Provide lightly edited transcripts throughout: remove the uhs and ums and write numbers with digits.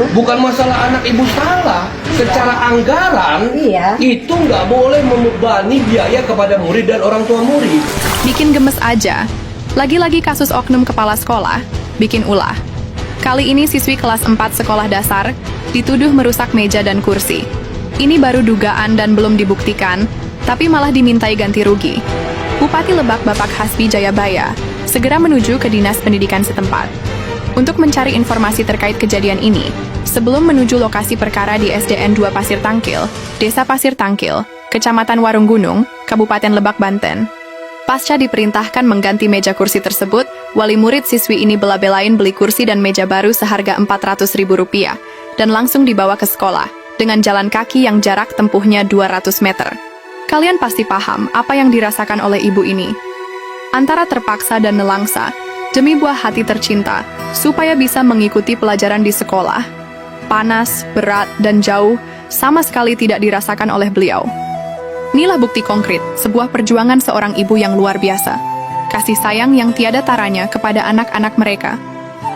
Bukan masalah anak ibu salah, secara anggaran itu nggak boleh membebani biaya kepada murid dan orang tua murid. Bikin gemes aja. Lagi-lagi kasus oknum kepala sekolah, bikin ulah. Kali ini siswi kelas 4 sekolah dasar dituduh merusak meja dan kursi. Ini baru dugaan dan belum dibuktikan, tapi malah dimintai ganti rugi. Bupati Lebak Bapak Hasbi Jayabaya segera menuju ke Dinas Pendidikan setempat untuk mencari informasi terkait kejadian ini sebelum menuju lokasi perkara di SDN 2 Pasir Tangkil, Desa Pasir Tangkil, Kecamatan Warung Gunung, Kabupaten Lebak, Banten. Pasca diperintahkan mengganti meja kursi tersebut, wali murid siswi ini bela-belain beli kursi dan meja baru seharga Rp400.000 dan langsung dibawa ke sekolah dengan jalan kaki yang jarak tempuhnya 200 meter. Kalian pasti paham apa yang dirasakan oleh ibu ini. Antara terpaksa dan nelangsa, demi buah hati tercinta, supaya bisa mengikuti pelajaran di sekolah. Panas, berat, dan jauh sama sekali tidak dirasakan oleh beliau. Inilah bukti konkret, sebuah perjuangan seorang ibu yang luar biasa. Kasih sayang yang tiada taranya kepada anak-anak mereka.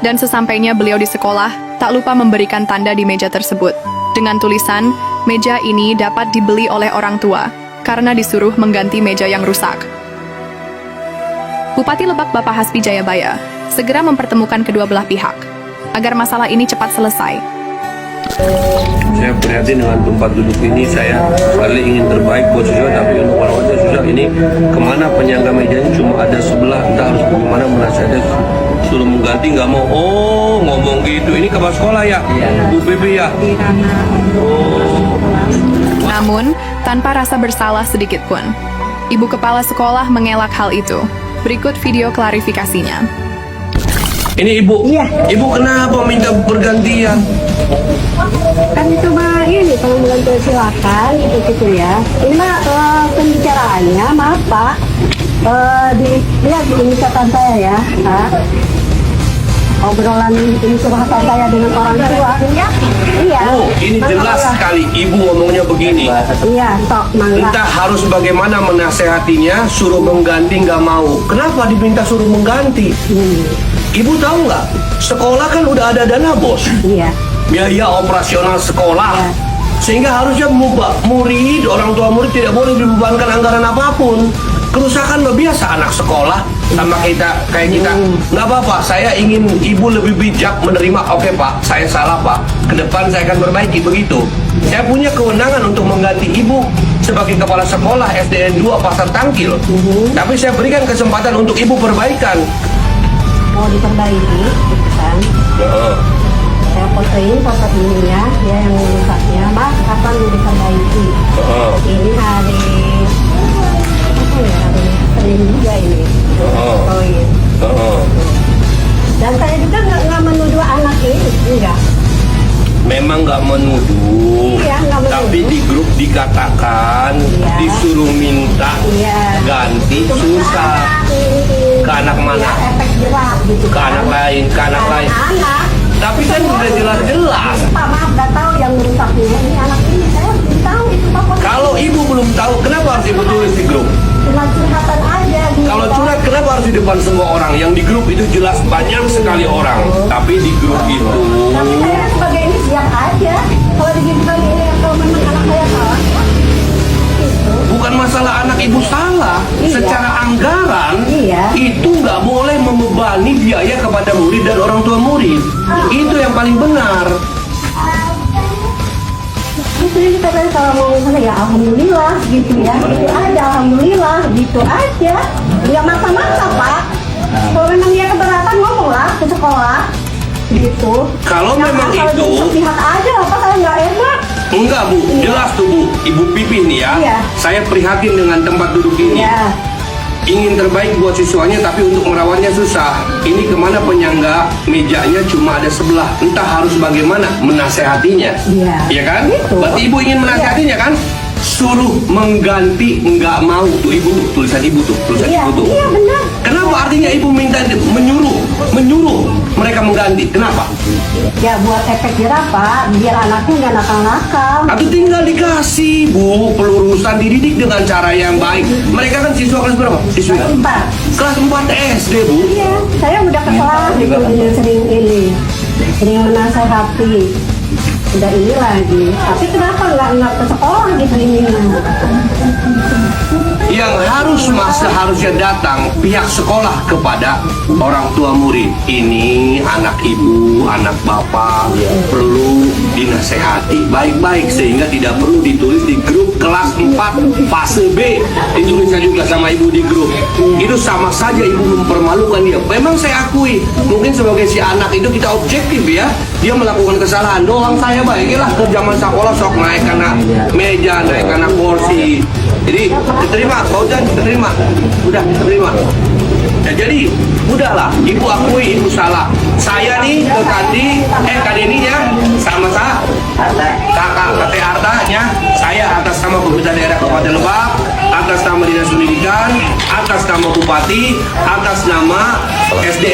Dan sesampainya beliau di sekolah, tak lupa memberikan tanda di meja tersebut. Dengan tulisan, meja ini dapat dibeli oleh orang tua, karena disuruh mengganti meja yang rusak. Bupati Lebak Bapak Hasbi Jayabaya segera mempertemukan kedua belah pihak, agar masalah ini cepat selesai. Saya prihatin dengan tempat duduk ini. Saya sekali ingin terbaik buat siswa, tapi untuk merawatnya susah. Ini kemana penyangga mejanya cuma ada sebelah, entah harus bagaimana menasihatnya, suruh mengganti nggak mau. Oh, ngomong gitu. Ini kepala sekolah ya, Bu Bibi ya. Oh. Namun, tanpa rasa bersalah sedikit pun, ibu kepala sekolah mengelak hal itu. Berikut video klarifikasinya. Ini ibu, ibu kenapa minta pergantian? Kan itu mah ini kalau mengganti silakan gitu ya. Ini mah pembicaraannya maaf Pak. Lihat di catatan saya ya. Obrolan ini curhatan saya dengan orang tua. Iya. Oh, ini jelas sekali ibu ngomongnya begini. Iya, tok mangga. Entah harus bagaimana menasehatinya, suruh mengganti nggak mau. Kenapa diminta suruh mengganti? Ibu tahu nggak? Sekolah kan udah ada dana bos. Iya. Biaya operasional sekolah. Sehingga harusnya murid, orang tua murid tidak boleh dibebankan anggaran apapun. Kerusakan lo biasa anak sekolah sama kita kayak kita. Nggak apa-apa, saya ingin ibu lebih bijak menerima. Oke Pak, saya salah Pak. Ke depan saya akan perbaiki begitu. Saya punya kewenangan untuk mengganti ibu sebagai kepala sekolah SDN 2 Pasar Tangkil. Tapi saya berikan kesempatan untuk ibu perbaikan. Mau diperbaiki, gitu kan? Saya fotoin foto ininya, ya yang rusaknya. Mas, kapan mau diperbaiki? Ini hari apa ya? Hari Senin juga ini. Fotoin. Dan saya juga nggak menuduh anak ini, enggak. Memang nggak menuduh, Iya, nggak menuduh. tapi di grup dikatakan disuruh minta ganti susah. Ke anak mana? Ya, efek jerak gitu. Ke anak lain, ke anak lain. Anak. Tapi kan udah jelas-jelas. Pak, maaf, nggak tahu yang merusaknya. Ini anak ini, saya belum tahu itu Pak. Kalau ibu belum tahu, kenapa harus ibu tulis di grup? Cuma curhatan aja gitu. Kalau curhat, kenapa harus di depan semua orang? Yang di grup itu jelas banyak sekali orang. Tapi di grup itu... Tapi saya sebagai ini siap aja. Kalau digitukan ini, kalau memang anak saya salah, ya. Gitu. Bukan masalah anak ibu salah. Secara anggaran, itu nggak boleh membebani biaya kepada murid dan orang tua murid. Itu yang paling benar. Itu kita kan kalau mau misalnya ya alhamdulillah gitu ya. Itu aja alhamdulillah gitu aja. Nggak maksa-maksa Pak. Kalau memang dia keberatan ngomonglah ke sekolah gitu. Kalau Ya, memang kalau itu... jadi sepihak aja apa saya nggak enak. Enggak Bu, jelas tuh Bu. Ibu Pipi nih ya. Iya. Saya prihatin dengan tempat duduk ini. Ya. Ingin terbaik buat siswanya, tapi untuk merawatnya susah. Ini kemana penyangga mejanya cuma ada sebelah. Entah harus bagaimana menasehatinya. Iya. Iya kan? Gitu. Berarti ibu ingin menasehatinya kan? Suruh mengganti, nggak mau. Tuh ibu tuh, tulisan ibu tuh, tulisan Iya, ibu tuh. iya benar. Kenapa artinya ibu minta menyuruh mereka mengganti? Kenapa? Ya buat efek jerah Pak, biar anaknya nggak nakal-nakal. Atau tinggal dikasih Bu pelurusan, dididik dengan cara yang baik. Mereka kan siswa kelas berapa? Siswa kelas 4 SD Bu. Iya, saya udah ke kelas gitu, sering menasehati. udah ini lagi. Tapi kenapa nggak ke sekolah gitu ini? Yang harusnya datang pihak sekolah kepada orang tua murid. Ini anak ibu, anak bapak perlu dinasehati baik-baik sehingga tidak perlu ditulis di grup kelas 4 fase B. Ditulisnya juga sama ibu di grup. Itu sama saja ibu mempermalukan dia. Memang saya akui, mungkin sebagai si anak itu kita objektif ya. Dia melakukan kesalahan. Doang saya baiklah ke zaman sekolah sok naik karena meja, naik karena kursi. Jadi diterima, Fauzan diterima, udah diterima. Ya, jadi udahlah, ibu akui ibu salah. Saya nih ke Kadeni ya, sama kakak Kate Artanya, saya atas nama pemerintah daerah Kabupaten Lebak, atas nama Dinas Pendidikan, atas nama Bupati, atas nama SD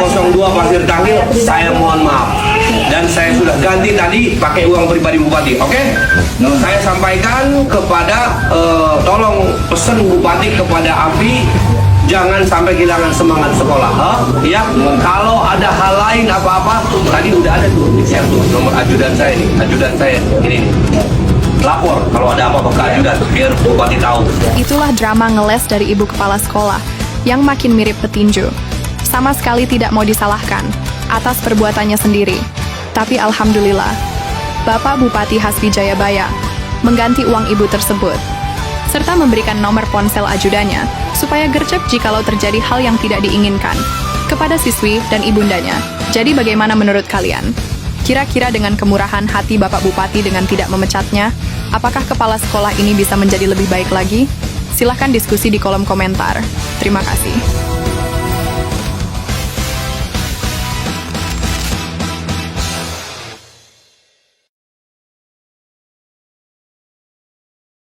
02 Pasir Tangil, saya mohon maaf. Dan saya sudah ganti tadi pakai uang pribadi Bupati, oke? Saya sampaikan kepada, tolong pesen Bupati kepada Api, jangan sampai kehilangan semangat sekolah, ya. Kalau ada hal lain apa-apa, tadi udah ada tuh, share tuh nomor ajudan saya nih, ini. Lapor kalau ada apa-apa ke ajudan, biar Bupati tahu. Itulah drama ngeles dari ibu kepala sekolah yang makin mirip petinju. Sama sekali tidak mau disalahkan atas perbuatannya sendiri. Tapi alhamdulillah, Bapak Bupati Hasbi Jayabaya mengganti uang ibu tersebut, serta memberikan nomor ponsel ajudannya supaya gercep jikalau terjadi hal yang tidak diinginkan kepada siswi dan ibundanya. Jadi bagaimana menurut kalian? Kira-kira dengan kemurahan hati Bapak Bupati dengan tidak memecatnya, apakah kepala sekolah ini bisa menjadi lebih baik lagi? Silahkan diskusi di kolom komentar. Terima kasih.